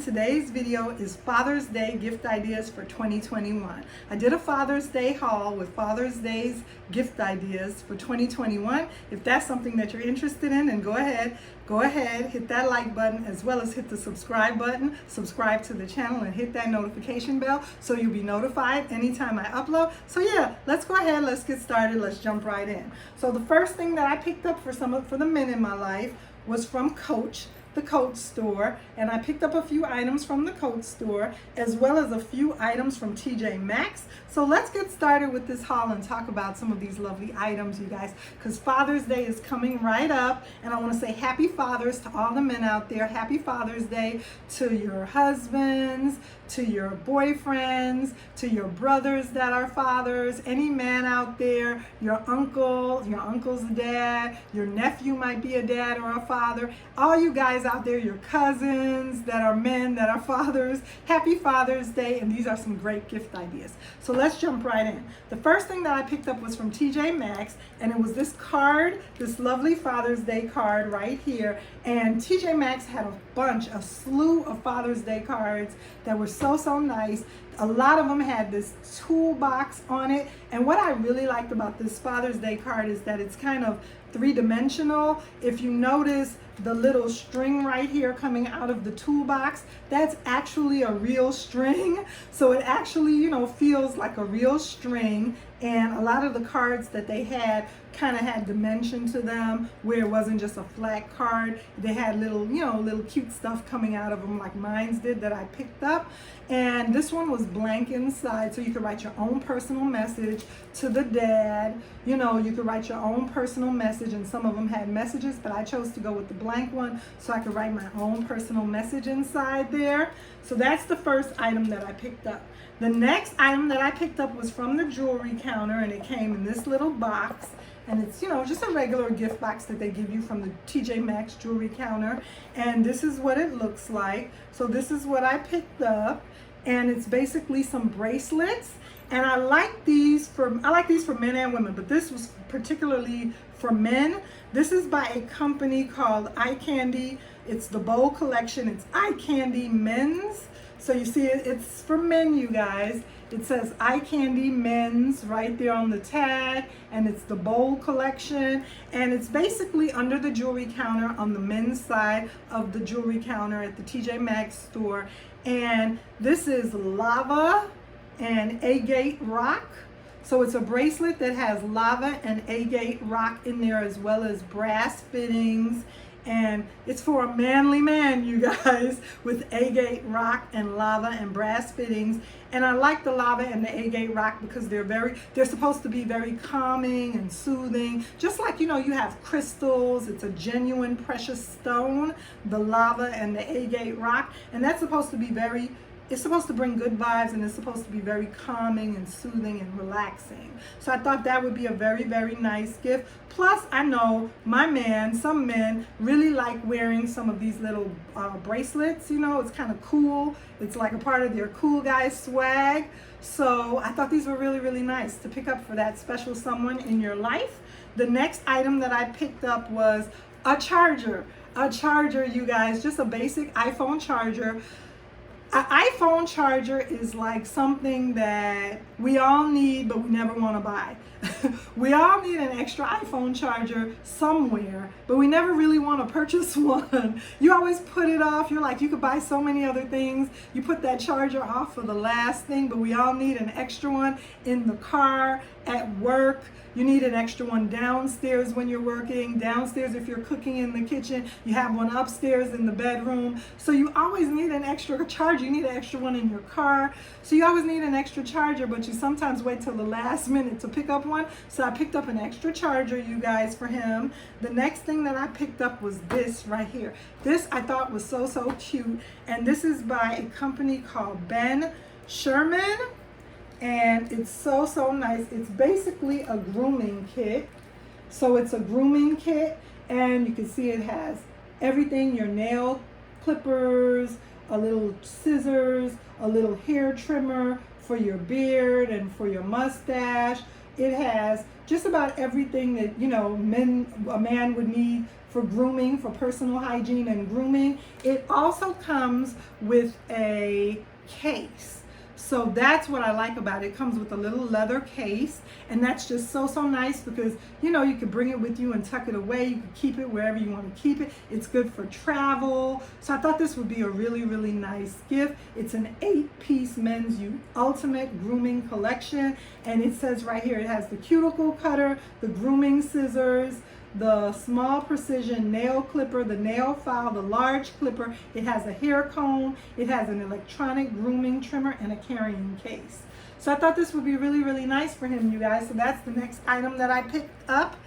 Today's video is Father's Day gift ideas for 2021. I did a Father's Day haul with Father's Day's gift ideas for 2021. If that's something that you're interested in, then go ahead, hit that like button as well as hit the subscribe button, subscribe to the channel and hit that notification bell so you'll be notified anytime I upload. So yeah, let's go ahead, let's get started, let's jump right in. So the first thing that I picked up for the men in my life was from Coach, the Coach store, and I picked up a few items from the Coach store as well as a few items from TJ Maxx. So let's get started with this haul and talk about some of these lovely items, you guys, because Father's Day is coming right up, and I want to say happy fathers to all the men out there. Happy Father's Day to your husbands, to your boyfriends, to your brothers that are fathers, any man out there, your uncle, your uncle's a dad, your nephew might be a dad or a father, all you guys out there, your cousins that are men that are fathers, happy Father's Day, and these are some great gift ideas. So let's jump right in. The first thing that I picked up was from TJ Maxx, and it was this card, this lovely Father's Day card right here, and TJ Maxx had a slew of Father's Day cards that were so nice. A lot of them had this toolbox on it, and what I really liked about this Father's Day card is that it's kind of three-dimensional. If you notice the little string right here coming out of the toolbox, that's actually a real string. So it actually, feels like a real string, and a lot of the cards that they had kind of had dimension to them where it wasn't just a flat card. They had little cute stuff coming out of them like mine's did that I picked up. And this one was blank inside, so you could write your own personal message to the dad. You could write your own personal message, and some of them had messages, but I chose to go with the blank one so I could write my own personal message inside there. So that's the first item that I picked up. The next item that I picked up was from the jewelry counter, and it came in this little box. And it's, just a regular gift box that they give you from the TJ Maxx jewelry counter. And this is what it looks like. So this is what I picked up. And it's basically some bracelets. And I like these for men and women, but this was particularly for men. This is by a company called Eye Candy. It's the Bold Collection. It's Eye Candy Men's. So you see it's for men, you guys. It says Eye Candy Men's right there on the tag, and it's the Bold Collection, and it's basically under the jewelry counter on the men's side of the jewelry counter at the TJ Maxx store. And this is lava and agate rock. So it's a bracelet that has lava and agate rock in there as well as brass fittings. And it's for a manly man, you guys, with agate rock and lava and brass fittings. And I like the lava and the agate rock because they're supposed to be very calming and soothing. Just like, you have crystals, it's a genuine precious stone, the lava and the agate rock. And that's supposed to be it's supposed to bring good vibes, and it's supposed to be very calming and soothing and relaxing. So I thought that would be a very nice gift. Plus, I know some men really like wearing some of these little bracelets. It's kind of cool. It's like a part of their cool guy swag. So I thought these were really nice to pick up for that special someone in your life. The next item that I picked up was a charger. A charger, you guys, just a basic iPhone charger. An iPhone charger is like something that we all need, but we never want to buy. We all need an extra iPhone charger somewhere, but we never really want to purchase one. You always put it off. You're like, you could buy so many other things. You put that charger off for the last thing, but we all need an extra one in the car, at work. You need an extra one downstairs when you're working, downstairs if you're cooking in the kitchen. You have one upstairs in the bedroom. So you always need an extra charger. You need an extra one in your car. So you always need an extra charger, but you sometimes wait till the last minute to pick up one. So I picked up an extra charger, you guys, for him. The next thing that I picked up was this right here. This I thought was so cute. And this is by a company called Ben Sherman. And it's so nice. It's basically a grooming kit. So it's a grooming kit, and you can see it has everything: your nail clippers, a little scissors, a little hair trimmer for your beard and for your mustache, It has just about everything that, you know, a man would need for grooming, for personal hygiene and grooming. It also comes with a case. So that's what I like about it. It comes with a little leather case, and that's just so nice because, you know, you can bring it with you and tuck it away. You can keep it wherever you want to keep it. It's good for travel. So I thought this would be a really nice gift. It's an 8-piece men's ultimate grooming collection, and it says right here, it has the cuticle cutter, the grooming scissors, the small precision nail clipper, the nail file, the large clipper. It has a hair comb, it has an electronic grooming trimmer, and a carrying case. So I thought this would be really nice for him, you guys. So that's the next item that I picked up.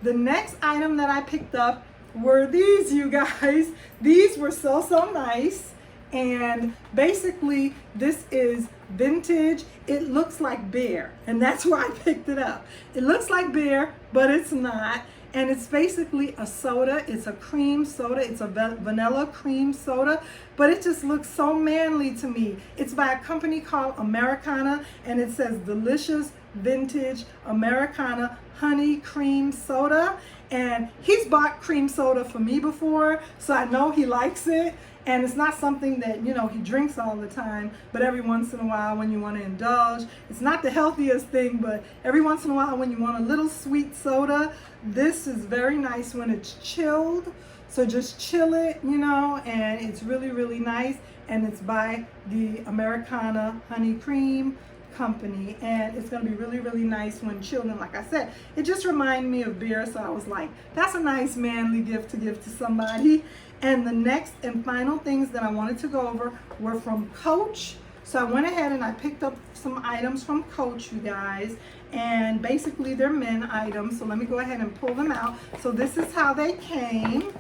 The next item that I picked up were these, you guys. These were so nice. And basically this is vintage. It looks like beer, and that's why I picked it up. It looks like beer, but it's not. And it's basically a soda. It's a cream soda. It's a vanilla cream soda, but it just looks so manly to me. It's by a company called Americana, and it says delicious vintage Americana honey cream soda. And he's bought cream soda for me before, so I know he likes it. And it's not something that, you know, he drinks all the time, but every once in a while when you want to indulge. It's not the healthiest thing, but every once in a while when you want a little sweet soda, this is very nice when it's chilled. So just chill it, you know, and it's really nice. And it's by the Americana Honey Cream Company, and it's going to be really nice when chilled. And like I said, it just reminded me of beer, so I was like, that's a nice manly gift to give to somebody. And the next and final things that I wanted to go over were from Coach. So I went ahead and I picked up some items from Coach, you guys, and basically they're men items. So let me go ahead and pull them out. So this is how they came.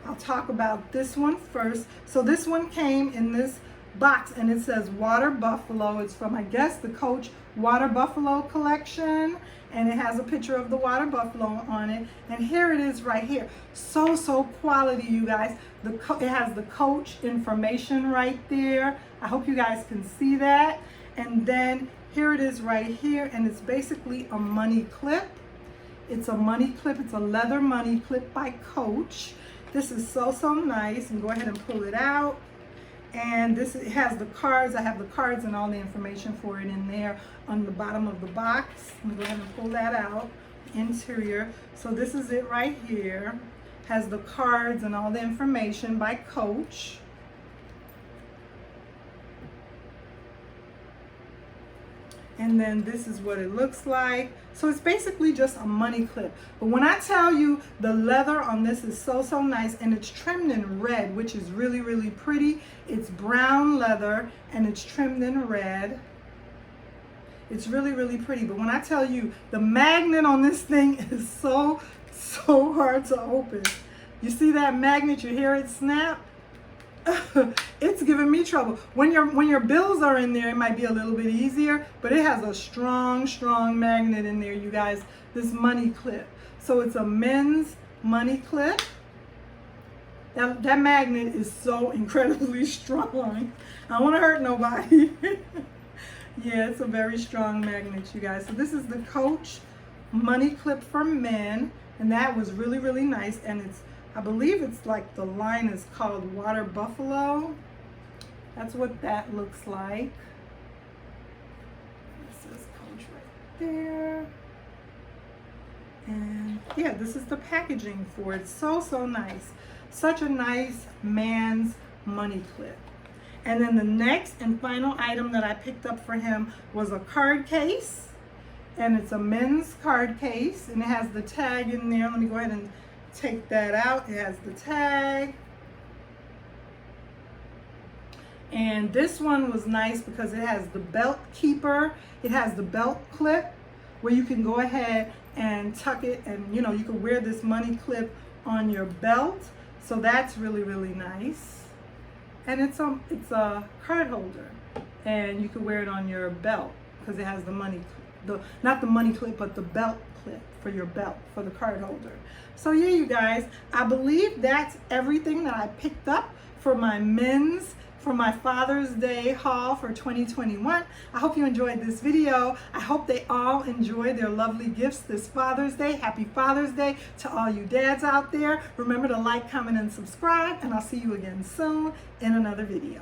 I'll talk about this one first. So this one came in this box, and it says Water Buffalo. It's from, I guess, the Coach Water Buffalo collection, and it has a picture of the water buffalo on it. And here it is right here. So quality, you guys. It has the Coach information right there. I hope you guys can see that. And then here it is right here, and it's basically a money clip. It's a money clip. It's a leather money clip by Coach. This is so nice. And go ahead and pull it out. And it has the cards. I have the cards and all the information for it in there on the bottom of the box. I'm going to go ahead and pull that out. Interior. So this is it right here. Has the cards and all the information by Coach. And then this is what it looks like. So it's basically just a money clip. But when I tell you the leather on this is so nice, and it's trimmed in red, which is really pretty. It's brown leather and it's trimmed in red. It's really pretty. But when I tell you the magnet on this thing is so hard to open. You see that magnet? You hear it snap? It's giving me trouble. When your bills are in there, it might be a little bit easier, but it has a strong magnet in there, you guys. This money clip. So it's a men's money clip. That magnet is so incredibly strong. I don't want to hurt nobody. Yeah, it's a very strong magnet, you guys. So this is the Coach money clip for men, and that was really nice. And I believe it's like, the line is called Water Buffalo. That's what that looks like. It says Coach right there. And yeah, this is the packaging for it. So nice. Such a nice man's money clip. And then the next and final item that I picked up for him was a card case. And it's a men's card case, and it has the tag in there. Let me go ahead and take that out. It has the tag. And this one was nice because it has the belt keeper. It has the belt clip where you can go ahead and tuck it, and you know, you can wear this money clip on your belt. So that's really nice. And it's a card holder, and you can wear it on your belt because it has the money, not the money clip, but the belt clip for your belt, for the card holder. So yeah, you guys, I believe that's everything that I picked up for my men's for my Father's Day haul for 2021. I hope you enjoyed this video. I hope they all enjoy their lovely gifts this Father's Day. Happy Father's Day to all you dads out there. Remember to like, comment, and subscribe, and I'll see you again soon in another video.